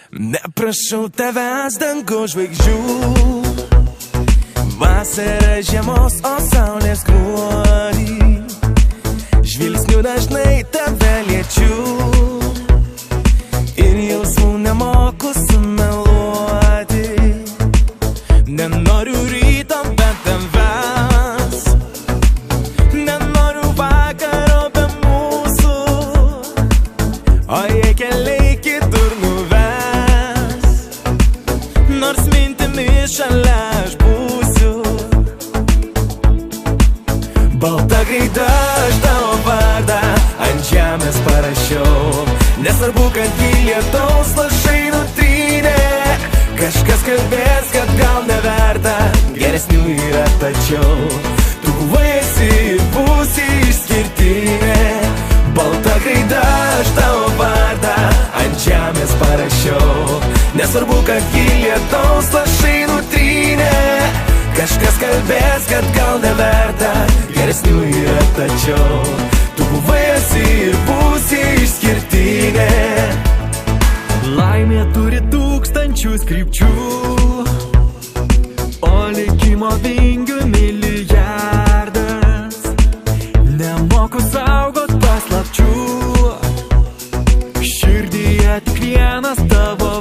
Neprašau tavęs dangų žvaigždžių, vasara žiemos, o saulės gruodį. Žvilgsniu dažnai tave liečiu ir jausmų nemoku sumeluoti. Nenoriu ryto be tavęs, nenoriu vakaro be mūsų, o jei keliai kitur nuves, nors mintimis šalia aš būsiu. Balta gaida aš tavo vardą ant žemės parašiau, nesvarbu, kad į lietaus lašai nutrynė. Kažkas kalbės, kad gal neverta, geresnių yra tačiau tu buvai, esi ir būsi išskirtinė. Balta gaida aš tavo vardą ant žemės parašiau, nesvarbu, kad į lietaus lašai nutrynė. Kažkas kalbės, kad gal neverta, geresnių yra tačiau tu buvai, esi ir būsi išskirtinė. Laimė turi tūkstančius krypčių, o likimo vingių milijardas. Nemoku saugot paslapčių, širdyje tik vienas tavo